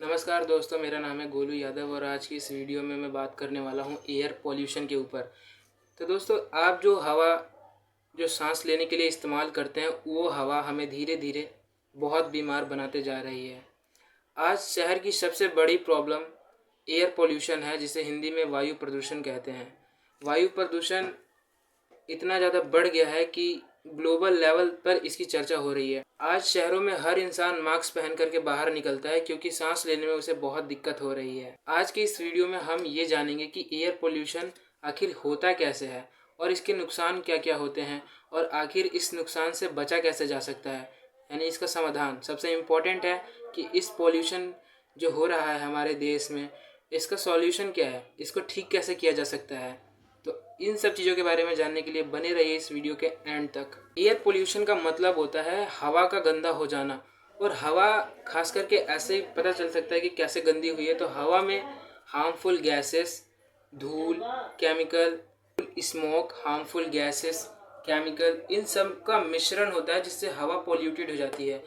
नमस्कार दोस्तों, मेरा नाम है गोलू यादव और आज की इस वीडियो में मैं बात करने वाला हूँ एयर पोल्यूशन के ऊपर। तो दोस्तों, आप जो सांस लेने के लिए इस्तेमाल करते हैं वो हवा हमें धीरे धीरे बहुत बीमार बनाते जा रही है। आज शहर की सबसे बड़ी प्रॉब्लम एयर पोल्यूशन है, जिसे हिंदी में वायु प्रदूषण कहते हैं। वायु प्रदूषण इतना ज़्यादा बढ़ गया है कि ग्लोबल लेवल पर इसकी चर्चा हो रही है। आज शहरों में हर इंसान मास्क पहन करके बाहर निकलता है क्योंकि सांस लेने में उसे बहुत दिक्कत हो रही है। आज की इस वीडियो में हम ये जानेंगे कि एयर पोल्यूशन आखिर होता कैसे है और इसके नुकसान क्या क्या होते हैं और आखिर इस नुकसान से बचा कैसे जा सकता है, यानी इसका समाधान। सबसे इम्पोर्टेंट है कि इस पोल्यूशन जो हो रहा है हमारे देश में, इसका सॉल्यूशन क्या है, इसको ठीक कैसे किया जा सकता है। तो इन सब चीज़ों के बारे में जानने के लिए बने रहिए इस वीडियो के एंड तक। एयर पोल्यूशन का मतलब होता है हवा का गंदा हो जाना, और हवा खास करके ऐसे ही पता चल सकता है कि कैसे गंदी हुई है। तो हवा में हार्मफुल गैसेस, धूल, chemical, smoke, harmful gases, chemical, इन सब का मिश्रण होता है जिससे हवा पोल्यूटेड हो जाती है।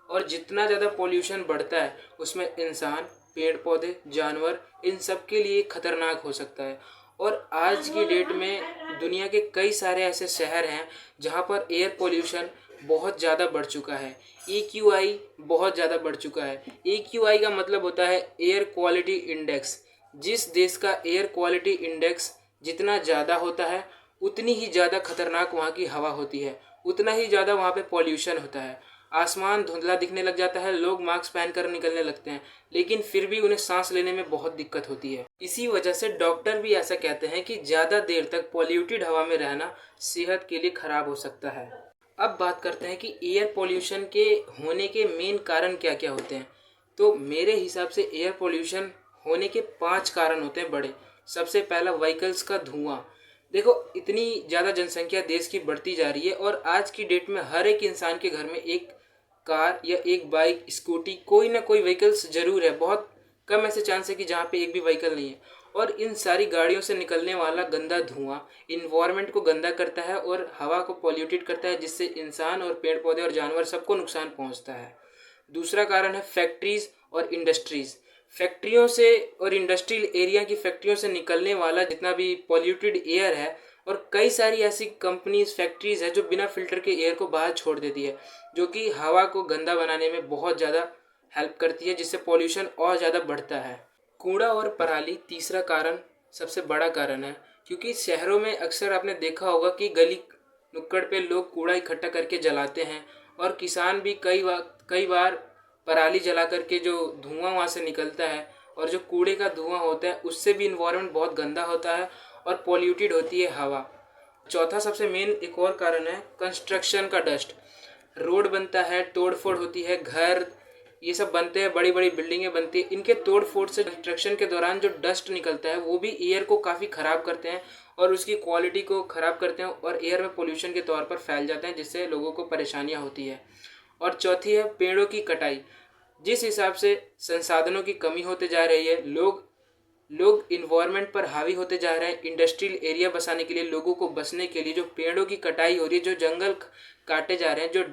और जितना ज़्यादा पोल्यूशन बढ़ता है उसमें इंसान, पेड़ पौधे, जानवर, इन सब के लिए खतरनाक हो सकता है। और आज की डेट में दुनिया के कई सारे ऐसे शहर हैं जहाँ पर एयर पोल्यूशन बहुत ज़्यादा बढ़ चुका है। AQI बहुत ज़्यादा बढ़ चुका है। AQI का मतलब होता है एयर क्वालिटी इंडेक्स। जिस देश का एयर क्वालिटी इंडेक्स जितना ज़्यादा होता है उतनी ही ज़्यादा खतरनाक वहाँ की हवा होती है, उतना ही ज़्यादा वहाँ पे पॉल्यूशन होता है। आसमान धुंधला दिखने लग जाता है, लोग मास्क पहन कर निकलने लगते हैं, लेकिन फिर भी उन्हें सांस लेने में बहुत दिक्कत होती है। इसी वजह से डॉक्टर भी ऐसा कहते हैं कि ज़्यादा देर तक पॉल्यूटेड हवा में रहना सेहत के लिए खराब हो सकता है। अब बात करते हैं कि एयर पोल्यूशन के होने के मेन कारण क्या क्या होते हैं। तो मेरे हिसाब से एयर पोल्यूशन होने के 5 कारण होते हैं बड़े। सबसे पहला, व्हीकल्स का धुआं। देखो, इतनी ज़्यादा जनसंख्या देश की बढ़ती जा रही है और आज की डेट में हर एक इंसान के घर में एक कार या एक बाइक, स्कूटी, कोई ना कोई व्हीकल्स जरूर है। बहुत कम ऐसे चांस है कि जहाँ पे एक भी व्हीकल नहीं है। और इन सारी गाड़ियों से निकलने वाला गंदा धुआं इन्वायरमेंट को गंदा करता है और हवा को पॉल्यूटेड करता है, जिससे इंसान और पेड़ पौधे और जानवर सबको नुकसान पहुंचता है। दूसरा कारण है फैक्ट्रीज और इंडस्ट्रीज। फैक्ट्रियों से और इंडस्ट्रियल एरिया की फैक्ट्रियों से निकलने वाला जितना भी पॉल्यूटेड एयर है, और कई सारी ऐसी कंपनीज, फैक्ट्रीज है जो बिना फिल्टर के एयर को बाहर छोड़ देती है, जो कि हवा को गंदा बनाने में बहुत ज़्यादा हेल्प करती है, जिससे पॉल्यूशन और ज़्यादा बढ़ता है। कूड़ा और पराली तीसरा कारण, सबसे बड़ा कारण है। क्योंकि शहरों में अक्सर आपने देखा होगा कि गली नुक्कड़ पे लोग कूड़ा इकट्ठा करके जलाते हैं, और किसान भी कई बार पराली जला करके जो धुआं वहाँ से निकलता है और जो कूड़े का धुआं होता है उससे भी इन्वायरमेंट बहुत गंदा होता है और पॉल्यूटेड होती है हवा। चौथा सबसे मेन एक और कारण है कंस्ट्रक्शन का डस्ट। रोड बनता है, तोड़ फोड़ होती है, घर ये सब बनते हैं, बड़ी बड़ी बिल्डिंगें बनती है। इनके तोड़ फोड़ से कंस्ट्रक्शन के दौरान जो डस्ट निकलता है वो भी एयर को काफ़ी ख़राब करते हैं और उसकी क्वालिटी को ख़राब करते हैं और एयर में पोल्यूशन के तौर पर फैल जाते हैं, जिससे लोगों को परेशानियाँ होती है। और चौथी है पेड़ों की कटाई। जिस हिसाब से संसाधनों की कमी होते जा रही है, लोग इन्वायरमेंट पर हावी होते जा रहे हैं। इंडस्ट्रियल एरिया बसाने के लिए, लोगों को बसने के लिए जो पेड़ों की कटाई हो रही है, जो जंगल काटे जा रहे हैं, जो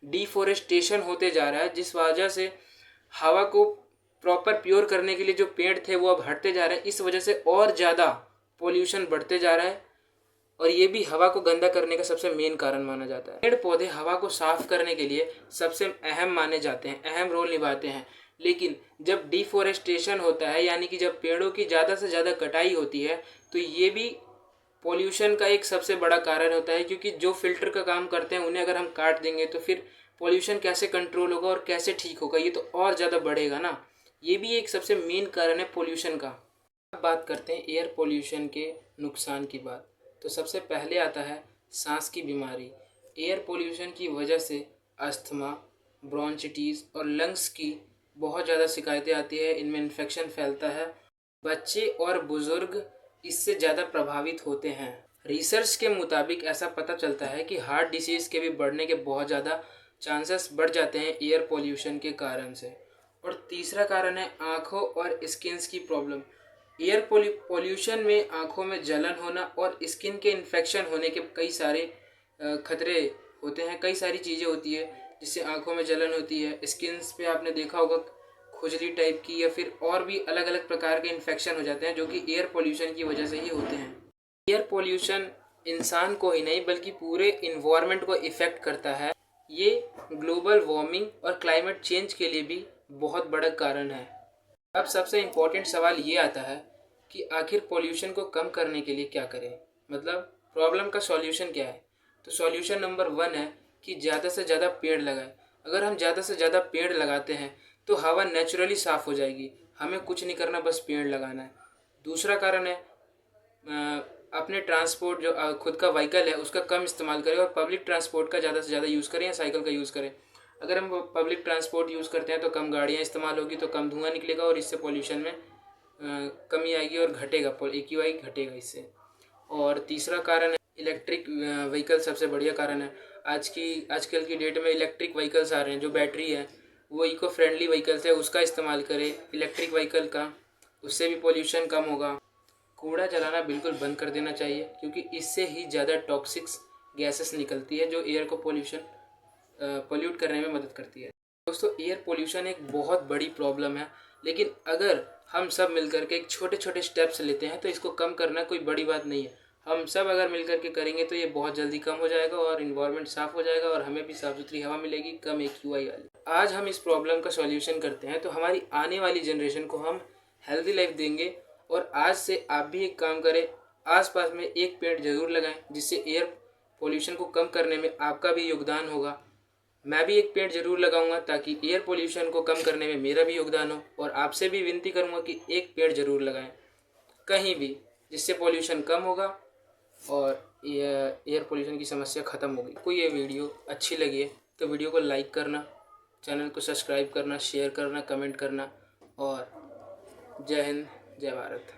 डिफोरेस्टेशन होते जा रहा है, जिस वजह से हवा को प्रॉपर प्योर करने के लिए जो पेड़ थे वो अब हटते जा रहे हैं। इस वजह से और ज़्यादा पोल्यूशन बढ़ते जा रहा है और ये भी हवा को गंदा करने का सबसे मेन कारण माना जाता है। पेड़ पौधे हवा को साफ करने के लिए सबसे अहम माने जाते हैं, अहम रोल निभाते हैं। लेकिन जब डिफोरेस्टेशन होता है, यानी कि जब पेड़ों की ज़्यादा से ज़्यादा कटाई होती है, तो ये भी पोल्यूशन का एक सबसे बड़ा कारण होता है। क्योंकि जो फिल्टर का काम करते हैं उन्हें अगर हम काट देंगे तो फिर पोल्यूशन कैसे कंट्रोल होगा और कैसे ठीक होगा, ये तो और ज़्यादा बढ़ेगा ना। ये भी एक सबसे मेन कारण है पोल्यूशन का। अब बात करते हैं एयर पोल्यूशन के नुकसान की बात। तो सबसे पहले आता है सांस की बीमारी। एयर पोल्यूशन की वजह से अस्थमा, ब्रोंचिटिस और लंग्स की बहुत ज़्यादा शिकायतें आती है। इनमें इन्फेक्शन फैलता है। बच्चे और बुजुर्ग इससे ज़्यादा प्रभावित होते हैं। रिसर्च के मुताबिक ऐसा पता चलता है कि हार्ट डिसीज़ के भी बढ़ने के बहुत ज़्यादा चांसेस बढ़ जाते हैं एयर पोल्यूशन के कारण से। और तीसरा कारण है आँखों और स्किन्स की प्रॉब्लम। एयर पोल्यूशन में आँखों में जलन होना और स्किन के इन्फेक्शन होने के कई सारे खतरे होते हैं। कई सारी चीज़ें होती है जिससे आँखों में जलन होती है। स्किन्स पे आपने देखा होगा खुजली टाइप की या फिर और भी अलग अलग प्रकार के इन्फेक्शन हो जाते हैं जो कि एयर पोल्यूशन की वजह से ही होते हैं। एयर पोल्यूशन इंसान को ही नहीं बल्कि पूरे इन्वायरमेंट को इफ़ेक्ट करता है। ये ग्लोबल वार्मिंग और क्लाइमेट चेंज के लिए भी बहुत बड़ा कारण है। अब सबसे इम्पोर्टेंट सवाल ये आता है कि आखिर पोल्यूशन को कम करने के लिए क्या करें, मतलब प्रॉब्लम का सॉल्यूशन क्या है। तो सॉल्यूशन नंबर 1 है कि ज़्यादा से ज़्यादा पेड़ लगाएं। अगर हम ज़्यादा से ज़्यादा पेड़ लगाते हैं तो हवा नेचुरली साफ़ हो जाएगी, हमें कुछ नहीं करना, बस पेड़ लगाना है। दूसरा कारण है अपने ट्रांसपोर्ट जो खुद का व्हीकल है उसका कम इस्तेमाल करें और पब्लिक ट्रांसपोर्ट का ज़्यादा से ज़्यादा यूज़ करें या साइकिल का यूज़ करें। अगर हम पब्लिक ट्रांसपोर्ट यूज़ करते हैं तो कम गाड़ियाँ इस्तेमाल होगी, तो कम धुआं निकलेगा और इससे पोल्यूशन में कमी आएगी और घटेगा, AQI घटेगा इससे। और तीसरा कारण है इलेक्ट्रिक व्हीकल, सबसे बढ़िया कारण है। आजकल की डेट में इलेक्ट्रिक व्हीकल्स आ रहे हैं, जो बैटरी है वो इको फ्रेंडली व्हीकल्स है, उसका इस्तेमाल करें इलेक्ट्रिक व्हीकल का, उससे भी पोल्यूशन कम होगा। कूड़ा जलाना बिल्कुल बंद कर देना चाहिए क्योंकि इससे ही ज़्यादा टॉक्सिक्स गैसेस निकलती है जो एयर को पोल्यूट करने में मदद करती है। दोस्तों, एयर पोल्यूशन एक बहुत बड़ी प्रॉब्लम है, लेकिन अगर हम सब मिलकर के एक छोटे छोटे स्टेप्स लेते हैं तो इसको कम करना कोई बड़ी बात नहीं है। हम सब अगर मिलकर के करेंगे तो ये बहुत जल्दी कम हो जाएगा और इन्वायरमेंट साफ़ हो जाएगा और हमें भी साफ़ सुथरी हवा मिलेगी, कम AQI वाली। आज हम इस प्रॉब्लम का सॉल्यूशन करते हैं तो हमारी आने वाली जनरेशन को हम हेल्दी लाइफ देंगे। और आज से आप भी एक काम करें, आसपास में एक पेड़ जरूर लगाएं, जिससे एयर पोल्यूशन को कम करने में आपका भी योगदान होगा। मैं भी एक पेड़ जरूर लगाऊंगा ताकि एयर पोल्यूशन को कम करने में मेरा भी योगदान हो। और आपसे भी विनती करूंगा कि एक पेड़ जरूर लगाएं कहीं भी, जिससे पोल्यूशन कम होगा और एयर पोल्यूशन की समस्या ख़त्म होगी। कोई ये वीडियो अच्छी लगी है तो वीडियो को लाइक करना, चैनल को सब्सक्राइब करना, शेयर करना, कमेंट करना। और जय हिंद, जय भारत।